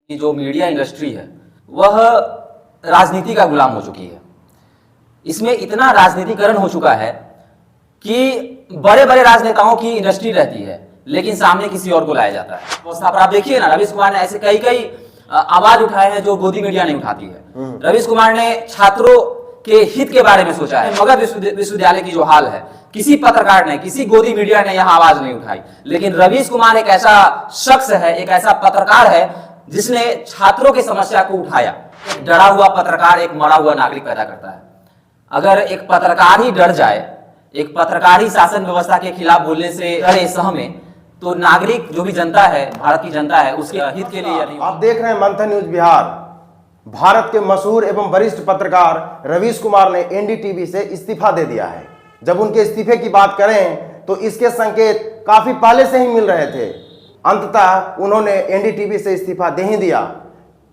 कि जो media industry है वह राजनीति का गुलाम हो चुकी है। इसमें इतना राजनीतिकरण हो चुका है कि बड़े बड़े राजनेताओं की इंडस्ट्री रहती है लेकिन सामने किसी और को लाया जाता है। व्यवस्था पर आप देखिए ना, रवीश कुमार ने ऐसे कई कई आवाज उठाए हैं जो गोदी मीडिया नहीं उठाती है। रवीश कुमार ने छात्रों के हित के बारे में सोचा है। मगध विश्वविद्यालय की जो हाल है, किसी पत्रकार ने, किसी गोदी मीडिया ने यहां आवाज नहीं उठाई, लेकिन रवीश कुमार एक ऐसा शख्स है, एक ऐसा पत्रकार है जिसने छात्रों की समस्या को उठाया। एक डरा हुआ पत्रकार एक मरा हुआ नागरिक पैदा करता है। अगर एक पत्रकार ही डर जाए, एक पत्रकार ही शासन व्यवस्था के खिलाफ बोलने से डरे सहमे, तो नागरिक जो भी जनता है, भारत की जनता है, उसके हित के लिए नहीं। आप देख रहे हैं मंथन न्यूज बिहार। भारत के मशहूर एवं वरिष्ठ पत्रकार रवीश कुमार ने एनडीटीवी से इस्तीफा दे दिया है। जब उनके इस्तीफे की बात करें तो इसके संकेत काफी पहले से ही मिल रहे थे। अंततः उन्होंने एनडीटीवी से इस्तीफा दे ही दिया।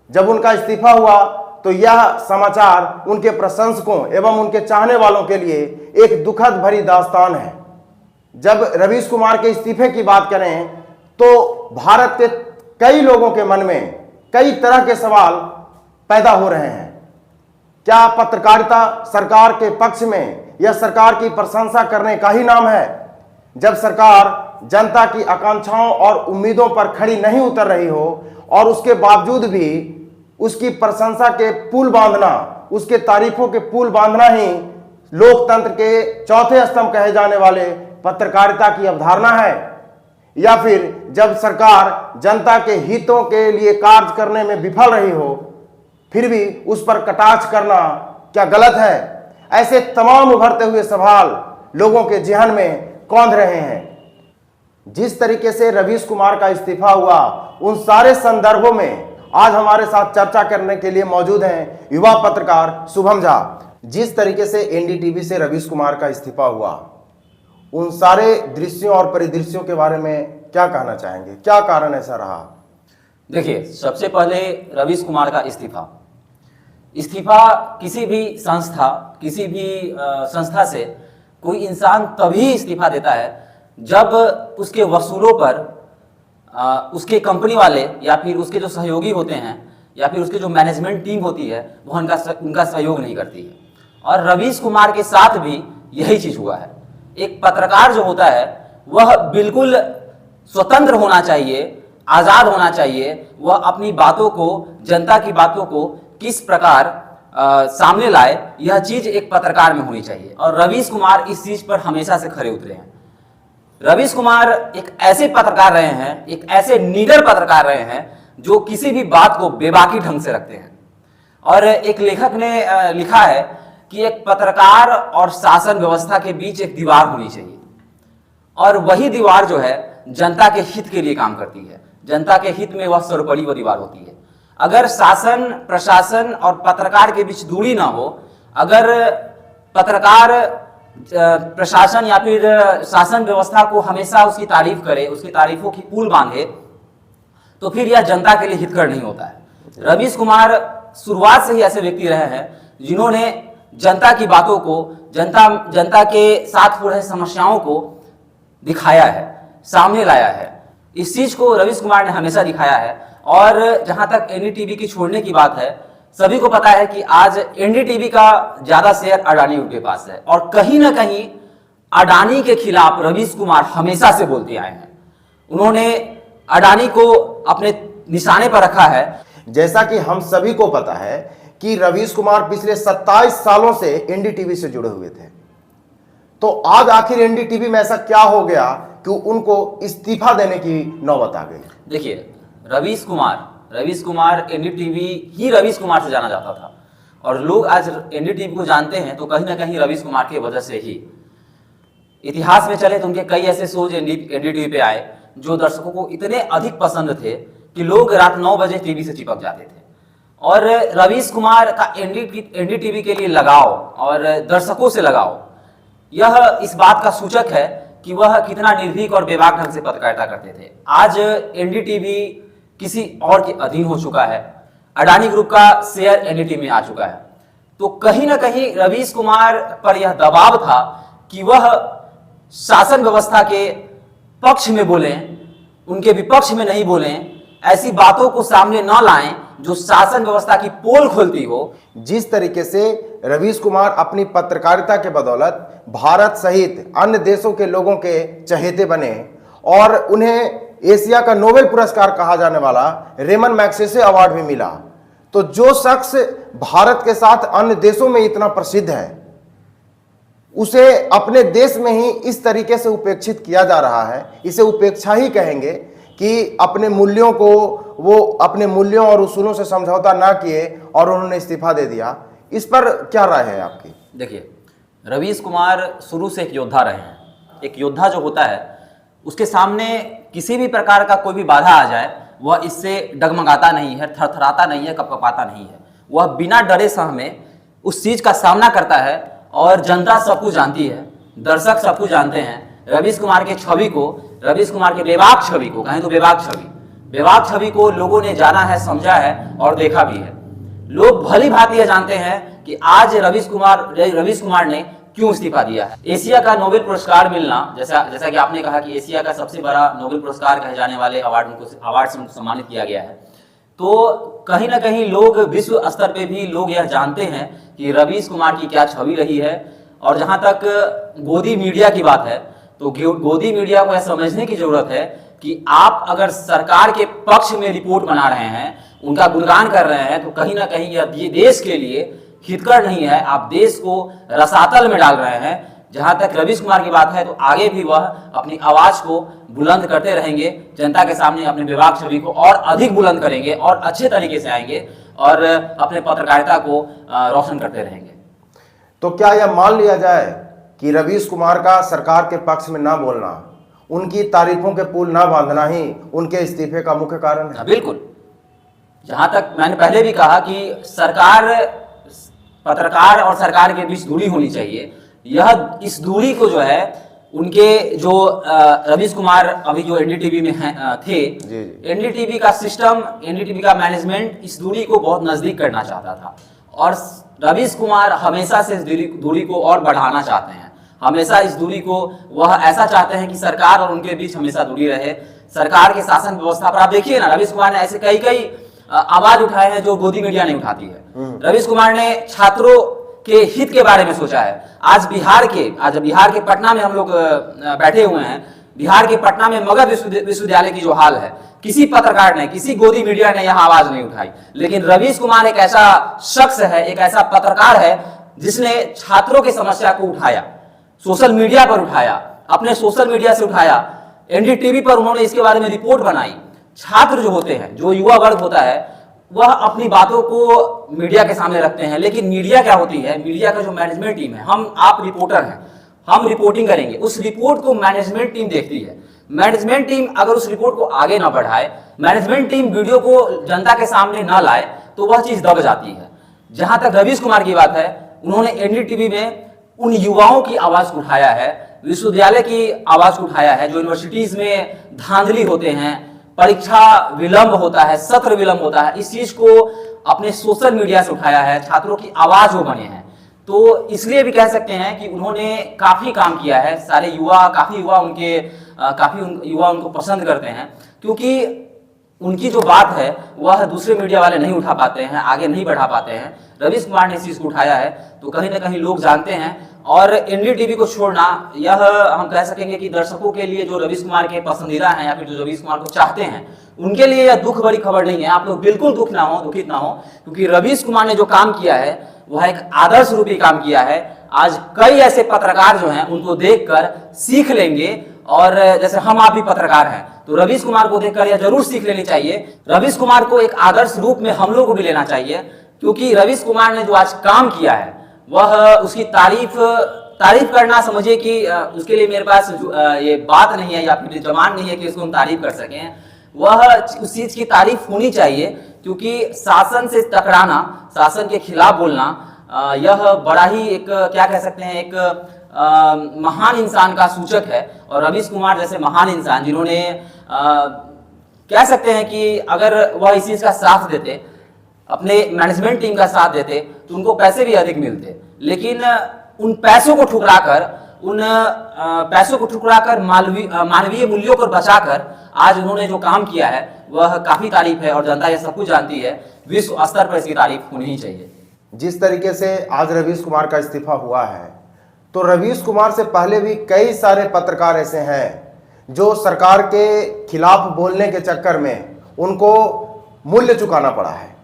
जब उनका इस्तीफा हुआ तो यह समाचार उनके प्रशंसकों एवं उनके चाहने वालों के लिए एक दुखद भरी दास्तान है। जब रवीश कुमार के इस्तीफे की बात करें तो भारत के कई लोगों के मन में कई तरह के सवाल पैदा हो रहे हैं। क्या पत्रकारिता सरकार के पक्ष में या सरकार की प्रशंसा करने का ही नाम है? जब सरकार जनता की आकांक्षाओं और उम्मीदों पर खड़ी नहीं उतर रही हो और उसके बावजूद भी उसकी प्रशंसा के पुल बांधना, उसके तारीफों के पुल बांधना ही लोकतंत्र के चौथे स्तंभ कहे जाने वाले पत्रकारिता की अवधारणा है? या फिर जब सरकार जनता के हितों के लिए कार्य करने में विफल रही हो फिर भी उस पर कटाक्ष करना क्या गलत है? ऐसे तमाम उभरते हुए सवाल लोगों के जहन में कौंध रहे हैं। जिस तरीके से रवीश कुमार का इस्तीफा हुआ, उन सारे संदर्भों में आज हमारे साथ चर्चा करने के लिए मौजूद हैं युवा पत्रकार शुभम झा। जिस तरीके से एनडीटीवी से रवीश कुमार का इस्तीफा हुआ, उन सारे दृश्यों और परिदृश्यों के बारे में क्या कहना चाहेंगे? क्या कारण ऐसा रहा? देखिए, सबसे पहले रवीश कुमार का इस्तीफा किसी भी संस्था से कोई इंसान तभी इस्तीफा देता है जब उसके वसूलों पर उसके कंपनी वाले या फिर उसके जो सहयोगी होते हैं या फिर उसके जो मैनेजमेंट टीम होती है वो उनका सहयोग नहीं करती है। और रवीश कुमार के साथ भी यही चीज हुआ है। एक पत्रकार जो होता है वह बिल्कुल स्वतंत्र होना चाहिए, आजाद होना चाहिए। वह अपनी बातों को, जनता की बातों को किस प्रकार सामने लाए, यह चीज एक पत्रकार में होनी चाहिए। और रवीश कुमार इस चीज पर हमेशा से खरे उतरे हैं। रवीश कुमार एक ऐसे पत्रकार रहे हैं, एक ऐसे निडर पत्रकार रहे हैं जो किसी भी बात को बेबाकी ढंग से रखते हैं। और एक लेखक ने लिखा है कि एक पत्रकार और शासन व्यवस्था के बीच एक दीवार होनी चाहिए और वही दीवार जो है जनता के हित के लिए काम करती है। जनता के हित में वह सर्वोपरि वह दीवार होती है। अगर शासन, प्रशासन और पत्रकार के बीच दूरी ना हो, अगर पत्रकार प्रशासन या फिर शासन व्यवस्था को हमेशा उसकी तारीफ करे, उसकी तारीफों की पुल बांधे, तो फिर यह जनता के लिए हितकर नहीं होता है। रवीश कुमार शुरुआत से ही ऐसे व्यक्ति रहे हैं जिन्होंने जनता की बातों को, जनता के साथ हो रहे समस्याओं को दिखाया है, सामने लाया है। इस चीज को रवीश कुमार ने हमेशा दिखाया है। और जहां तक एनडीटीवी की छोड़ने की बात है, सभी को पता है कि आज एनडीटीवी का ज्यादा शेयर अडानी ग्रुप के पास है और कहीं ना कहीं अडानी के खिलाफ रवीश कुमार हमेशा से बोलते आए हैं। उन्होंने अडानी को अपने निशाने पर रखा है। जैसा कि हम सभी को पता है कि रवीश कुमार पिछले 27 सालों से एनडीटीवी से जुड़े हुए थे, तो आज आखिर एनडीटीवी में ऐसा क्या हो गया कि उनको इस्तीफा देने की नौबत आ गई? देखिए, रवीश कुमार एनडीटीवी ही रवीश कुमार से जाना जाता था और लोग आज एनडीटीवी को जानते हैं तो कहीं ना कहीं रवीश कुमार की वजह से ही। इतिहास में चले तो उनके कई ऐसे शोज एनडीटीवी पे आए जो दर्शकों को इतने अधिक पसंद थे कि लोग रात 9 बजे टीवी से चिपक जाते थे। और रवीश कुमार का एनडीटीवी के लिए लगाव और दर्शकों से लगाव, यह इस बात का सूचक है कि वह कितना निर्भीक और बेबाक ढंग से पत्रकारिता करते थे। आज एनडीटीवी किसी और के अधीन हो चुका है, अडानी ग्रुप का शेयर एनडीटीवी में आ चुका है, तो कहीं ना कहीं रवीश कुमार पर यह दबाव था कि वह शासन व्यवस्था के पक्ष में बोलें, उनके विपक्ष में नहीं बोलें। ऐसी बातों को सामने न लाएं जो शासन व्यवस्था की पोल खोलती हो। जिस तरीके से रवीश कुमार अपनी पत्रकारिता के बदौलत भारत सहित अन्य देशों के लोगों के चहेते बने और उन्हें एशिया का नोबेल पुरस्कार कहा जाने वाला रेमन मैग्सेसे अवार्ड भी मिला, तो जो शख्स भारत के साथ अन्य देशों में इतना प्रसिद्ध है, उसे अपने देश में ही इस तरीके से उपेक्षित किया जा रहा है। इसे उपेक्षा ही कहेंगे कि अपने मूल्यों को, वो अपने मूल्यों और उसूलों से समझौता ना किए और उन्होंने इस्तीफा दे दिया। इस पर क्या राय है आपकी? देखिए, रवीश कुमार शुरू से एक योद्धा रहे हैं। एक योद्धा जो होता है, उसके सामने किसी भी प्रकार का कोई भी बाधा आ जाए, वह इससे डगमगाता नहीं है, थरथराता नहीं है, कपकपाता नहीं है। वह बिना डरे सहमे उस चीज का सामना करता है और जनता सब कुछ जानती है, दर्शक सब कुछ जानते हैं। रवीश कुमार के छवि को, रवीश कुमार के बेबाक छवि को, कहें तो बेबाक छवि को लोगों ने जाना है, समझा है और देखा भी है। लोग भली भांति यह जानते हैं कि आज रवीश कुमार ने क्यों इस्तीफा दिया है। एशिया का नोबेल पुरस्कार मिलना, जैसा कि आपने कहा कि एशिया का सबसे बड़ा नोबेल पुरस्कार कहे जाने वाले अवार्ड से उनको सम्मानित किया गया है, तो कहीं ना कहीं लोग विश्व स्तर पे भी लोग यह जानते हैं कि रवीश कुमार की क्या छवि रही है। और जहां तक गोदी मीडिया की बात है, तो गोदी मीडिया को यह समझने की जरूरत है कि आप अगर सरकार के पक्ष में रिपोर्ट बना रहे हैं, उनका गुणगान कर रहे हैं, तो कहीं ना कहीं ये देश के लिए हितकर नहीं है। आप देश को रसातल में डाल रहे हैं। जहां तक रवीश कुमार की बात है, तो आगे भी वह अपनी आवाज को बुलंद करते रहेंगे, जनता के सामने अपने बेबाक छवि को और अधिक बुलंद करेंगे और अच्छे तरीके से आएंगे और अपने पत्रकारिता को रोशन करते रहेंगे। तो क्या यह मान लिया जाए कि रवीश कुमार का सरकार के पक्ष में ना बोलना, उनकी तारीफों के पुल ना बांधना ही उनके इस्तीफे का मुख्य कारण है? बिल्कुल। जहां तक मैंने पहले भी कहा कि पत्रकार और सरकार के बीच दूरी होनी चाहिए। इस दूरी को जो है, उनके जो रवीश कुमार अभी जो एनडीटीवी में थे, एनडीटीवी का सिस्टम, एनडीटीवी का मैनेजमेंट इस दूरी को बहुत नजदीक करना चाहता था और रवीश कुमार हमेशा से इस दूरी को और बढ़ाना चाहते हैं। हमेशा इस दूरी को वह ऐसा चाहते हैं कि सरकार और उनके बीच हमेशा दूरी रहे। सरकार के शासन व्यवस्था पर आप देखिए ना, रवीश कुमार ने ऐसे कई आवाज उठाए हैं जो गोदी मीडिया नहीं उठाती है। रवीश कुमार ने छात्रों के हित के बारे में सोचा है। आज बिहार के पटना में हम लोग बैठे हुए हैं, बिहार के पटना में मगध विश्वविद्यालय की जो हाल है, किसी पत्रकार ने, किसी गोदी मीडिया ने यह आवाज नहीं उठाई। लेकिन रवीश कुमार एक ऐसा शख्स है, एक ऐसा पत्रकार है जिसने छात्रों की समस्या को उठाया, सोशल मीडिया पर उठाया, अपने सोशल मीडिया से उठाया, एनडीटीवी पर उन्होंने इसके बारे में रिपोर्ट बनाई। छात्र जो होते हैं, जो युवा वर्ग होता है, वह अपनी बातों को मीडिया के सामने रखते हैं। लेकिन मीडिया क्या होती है, मीडिया का जो मैनेजमेंट टीम है, आप रिपोर्टर हैं, हम रिपोर्टिंग करेंगे, उस रिपोर्ट को मैनेजमेंट टीम देखती है। मैनेजमेंट टीम अगर उस रिपोर्ट को आगे ना बढ़ाए, मैनेजमेंट टीम वीडियो को जनता के सामने ना लाए, तो वह चीज दब जाती है। जहां तक रवीश कुमार की बात है, उन्होंने एनडीटीवी में उन युवाओं की आवाज को उठाया है, विश्वविद्यालय की आवाज को उठाया है, जो यूनिवर्सिटीज में धांधली होते हैं, परीक्षा विलंब होता है, सत्र विलंब होता है, इस चीज को अपने सोशल मीडिया से उठाया है, छात्रों की आवाज वो बने हैं। तो इसलिए भी कह सकते हैं कि उन्होंने काफी काम किया है। काफी युवा उनको पसंद करते हैं, क्योंकि उनकी जो बात है वह दूसरे मीडिया वाले नहीं उठा पाते हैं, आगे नहीं बढ़ा पाते हैं। रवीश कुमार ने इस चीज को उठाया है, तो कहीं ना कहीं लोग जानते हैं। और एनडीटीवी को छोड़ना, यह हम कह सकेंगे कि दर्शकों के लिए जो रवीश कुमार के पसंदीदा हैं या फिर जो रवीश कुमार को चाहते हैं, उनके लिए यह दुख भरी खबर नहीं है। आप लोग बिल्कुल दुखित ना हो, क्योंकि रवीश कुमार ने जो काम किया है वह एक आदर्श रूपी काम किया है। आज कई ऐसे पत्रकार जो हैं, उनको देखकर सीख लेंगे। और जैसे हम आप भी पत्रकार हैं, तो रवीश कुमार को देखकर यह जरूर सीख लेनी चाहिए। रवीश कुमार को एक आदर्श रूप में हम लोग को भी लेना चाहिए, क्योंकि रवीश कुमार ने जो आज काम किया है, वह उसकी तारीफ करना, समझिए कि उसके लिए मेरे पास ये बात नहीं है या फिर जबान नहीं है कि उसको हम तारीफ कर सकें। वह उस चीज की तारीफ होनी चाहिए, क्योंकि शासन से टकराना, शासन के खिलाफ बोलना, यह बड़ा ही एक, क्या कह सकते हैं, एक महान इंसान का सूचक है। और रवीश कुमार जैसे महान इंसान, जिन्होंने कह सकते हैं कि अगर वह इस चीज का साथ देते, अपने मैनेजमेंट टीम का साथ देते, तो उनको पैसे भी अधिक मिलते। लेकिन उन पैसों को ठुकराकर उन पैसों को ठुकराकर मानवीय मूल्यों को बचाकर आज उन्होंने जो काम किया है वह काफी तारीफ है और जनता ये सब कुछ जानती है। विश्व स्तर पर इसकी तारीफ होनी ही चाहिए। जिस तरीके से आज रवीश कुमार का इस्तीफा हुआ है, तो रवीश कुमार से पहले भी कई सारे पत्रकार ऐसे हैं जो सरकार के खिलाफ बोलने के चक्कर में उनको मूल्य चुकाना पड़ा है,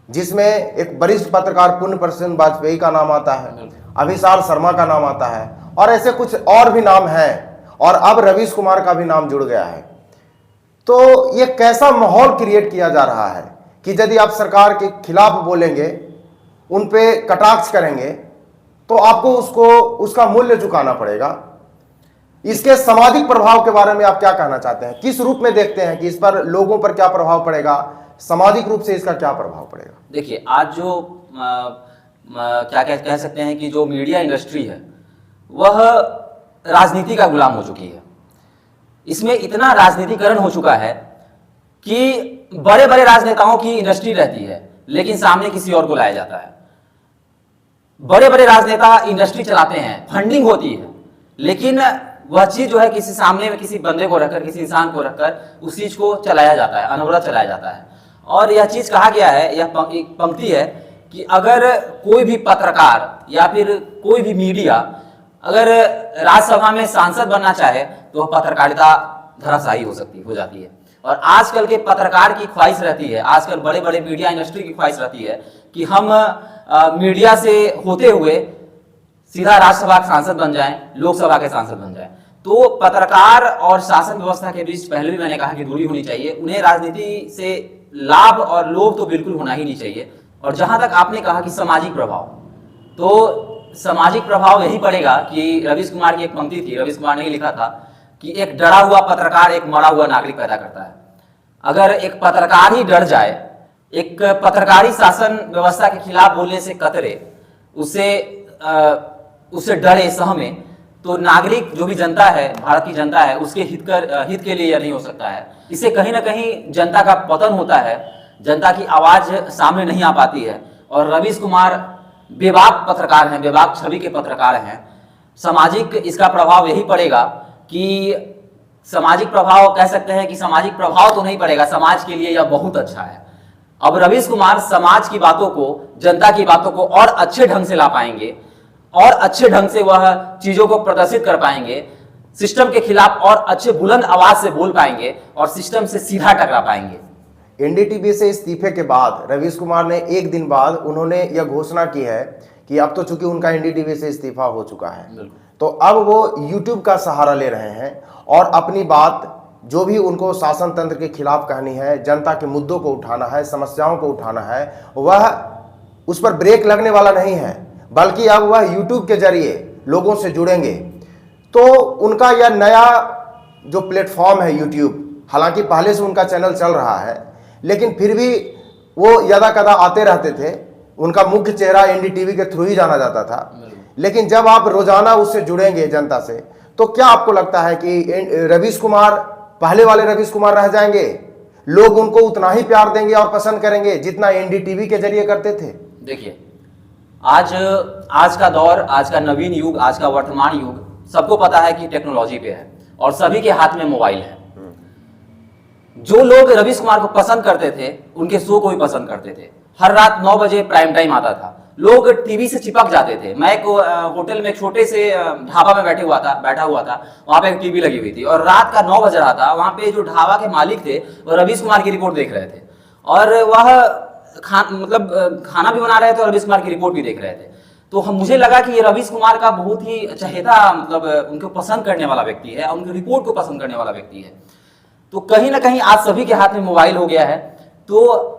जिसमें एक वरिष्ठ पत्रकार पुण्य प्रसन्न वाजपेयी का नाम आता है, अभिसार शर्मा का नाम आता है और ऐसे कुछ और भी नाम हैं, और अब रवीश कुमार का भी नाम जुड़ गया है। तो ये कैसा माहौल क्रिएट किया जा रहा है कि यदि आप सरकार के खिलाफ बोलेंगे, उन पे कटाक्ष करेंगे, तो आपको उसका मूल्य चुकाना पड़ेगा। इसके सामाजिक प्रभाव के बारे में आप क्या कहना चाहते हैं? किस रूप में देखते हैं कि इस पर लोगों पर क्या प्रभाव पड़ेगा, सामाजिक रूप से इसका क्या प्रभाव पड़ेगा? देखिए, आज जो क्या कह सकते हैं कि जो मीडिया इंडस्ट्री है वह राजनीति का गुलाम हो चुकी है। इसमें इतना राजनीतिकरण हो चुका है कि बड़े बड़े राजनेताओं की इंडस्ट्री रहती है लेकिन सामने किसी और को लाया जाता है। बड़े बड़े राजनेता इंडस्ट्री चलाते हैं, फंडिंग होती है, लेकिन वह चीज जो है किसी सामने में किसी बंदे को रखकर, किसी इंसान को रखकर उस चीज को चलाया जाता है, अनवरत चलाया जाता है। और यह चीज कहा गया है, यह एक पंक्ति है कि अगर कोई भी पत्रकार या फिर कोई भी मीडिया अगर राज्यसभा में सांसद बनना चाहे तो वह पत्रकारिता धराशायी हो जाती है। और आजकल के पत्रकार की ख्वाहिश रहती है, आजकल बड़े बड़े मीडिया इंडस्ट्री की ख्वाहिश रहती है कि हम मीडिया से होते हुए सीधा राज्यसभा के सांसद बन जाएं, लोकसभा के सांसद बन जाएं। तो पत्रकार और शासन व्यवस्था के बीच पहले भी मैंने कहा कि दूरी होनी चाहिए। उन्हें राजनीति से लाभ और लोभ तो बिल्कुल होना ही नहीं चाहिए। और जहां तक आपने कहा कि सामाजिक प्रभाव, तो सामाजिक प्रभाव यही पड़ेगा कि रवीश कुमार की एक पंक्ति थी, रवीश कुमार ने ही लिखा था कि एक डरा हुआ पत्रकार एक मरा हुआ नागरिक पैदा करता है। अगर एक पत्रकार ही डर जाए, एक पत्रकारी शासन व्यवस्था के खिलाफ बोलने से कतरे, उससे डरे, सहमे, तो नागरिक जो भी जनता है, भारत की जनता है, उसके हित के लिए यह नहीं हो सकता है। इससे कहीं ना कहीं जनता का पतन होता है, जनता की आवाज सामने नहीं आ पाती है। और रवीश कुमार बेबाक पत्रकार हैं, बेबाक छवि के पत्रकार हैं। सामाजिक इसका प्रभाव यही पड़ेगा कि सामाजिक प्रभाव कह सकते हैं कि सामाजिक प्रभाव तो नहीं पड़ेगा, समाज के लिए यह बहुत अच्छा है। अब रवीश कुमार समाज की बातों को, जनता की बातों को और अच्छे ढंग से ला पाएंगे और अच्छे ढंग से वह चीजों को प्रदर्शित कर पाएंगे, सिस्टम के खिलाफ और अच्छे बुलंद आवाज से बोल पाएंगे और सिस्टम से सीधा टकरा पाएंगे। एनडीटीवी से इस्तीफे के बाद रवीश कुमार ने एक दिन बाद उन्होंने यह घोषणा की है कि अब तो चूंकि उनका एनडीटीवी से इस्तीफा हो चुका है, तो अब वो यूट्यूब का सहारा ले रहे हैं और अपनी बात जो भी उनको शासन तंत्र के खिलाफ कहनी है, जनता के मुद्दों को उठाना है, समस्याओं को उठाना है, वह उस पर ब्रेक लगने वाला नहीं है, बल्कि अब वह यूट्यूब के जरिए लोगों से जुड़ेंगे। तो उनका यह नया जो प्लेटफॉर्म है यूट्यूब, हालांकि पहले से उनका चैनल चल रहा है, लेकिन फिर भी वो यदा कदा आते रहते थे, उनका मुख्य चेहरा एनडीटीवी के थ्रू ही जाना जाता था। लेकिन जब आप रोजाना उससे जुड़ेंगे जनता से, तो क्या आपको लगता है कि रवीश कुमार पहले वाले रवीश कुमार रह जाएंगे? लोग उनको उतना ही प्यार देंगे और पसंद करेंगे जितना एनडीटीवी के जरिए करते थे? देखिए, आज का दौर, आज का नवीन युग, आज का वर्तमान युग सबको पता है कि टेक्नोलॉजी पे है और सभी के हाथ में मोबाइल है। जो लोग रवीश कुमार को पसंद करते थे उनके शो को भी पसंद करते थे। हर रात 9 बजे प्राइम टाइम आता था, लोग टीवी से चिपक जाते थे। मैं एक होटल में छोटे से ढाबा में बैठा हुआ था, वहां पे एक टीवी लगी हुई थी और रात का 9 बज रहा था। वहां पे जो ढाबा के मालिक थे वो रवीश कुमार की रिपोर्ट देख रहे थे और वह खाना भी बना रहे थे और रवीश कुमार की रिपोर्ट भी देख रहे थे। तो मुझे लगा कि ये रवीश कुमार का बहुत ही चहेता, उनको पसंद करने वाला व्यक्ति है, उनकी रिपोर्ट को पसंद करने वाला व्यक्ति है। तो कहीं ना कहीं आज सभी के हाथ में मोबाइल हो गया है, तो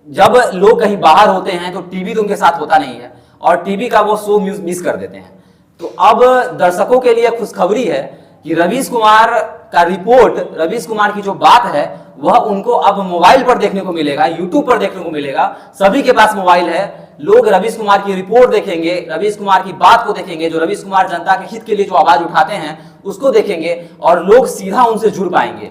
जब लोग कहीं बाहर होते हैं तो टीवी तो उनके साथ होता नहीं है और टीवी का वो शो मिस कर देते हैं। तो अब दर्शकों के लिए खुशखबरी है कि रवीश कुमार का रिपोर्ट, रवीश कुमार की जो बात है वह उनको अब मोबाइल पर देखने को मिलेगा, यूट्यूब पर देखने को मिलेगा। सभी के पास मोबाइल है, लोग रवीश कुमार की रिपोर्ट देखेंगे, रवीश कुमार की बात को देखेंगे, जो रवीश कुमार जनता के हित के लिए जो आवाज उठाते हैं उसको देखेंगे और लोग सीधा उनसे जुड़ पाएंगे।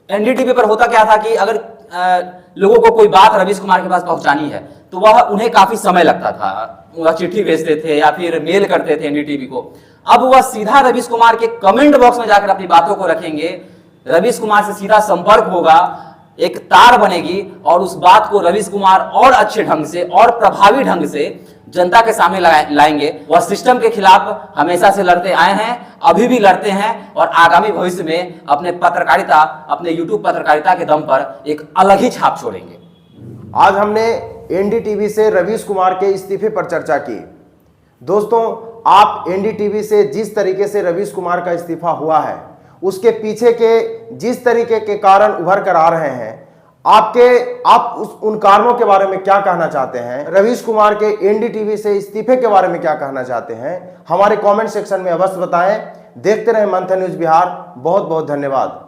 एनडीटीवी पर होता क्या था कि अगर लोगों को कोई बात रवीश कुमार के पास पहुंचानी है तो वह उन्हें काफी समय लगता था। वह चिट्ठी भेजते थे या फिर मेल करते थे एनडीटीवी को। अब वह सीधा रवीश कुमार के कमेंट बॉक्स में जाकर अपनी बातों को रखेंगे, रवीश कुमार से सीधा संपर्क होगा, एक तार बनेगी और उस बात को रवीश कुमार और अच्छे ढंग से और प्रभावी ढंग से जनता के सामने लाएंगे। वह सिस्टम के खिलाफ हमेशा से लड़ते आए हैं, अभी भी लड़ते हैं और आगामी भविष्य में अपने पत्रकारिता, अपने यूट्यूब पत्रकारिता के दम पर एक अलग ही छाप छोड़ेंगे। आज हमने एनडीटीवी से रवीश कुमार के इस्तीफे पर चर्चा की। दोस्तों, आप एनडीटीवी से जिस तरीके से रवीश कुमार का इस्तीफा हुआ है, उसके पीछे के जिस तरीके के कारण उभर कर आ रहे हैं, आप उन कारणों के बारे में क्या कहना चाहते हैं? रवीश कुमार के एनडीटीवी से इस्तीफे के बारे में क्या कहना चाहते हैं? हमारे कमेंट सेक्शन में अवश्य बताएं। देखते रहें मंथन न्यूज बिहार। बहुत बहुत धन्यवाद।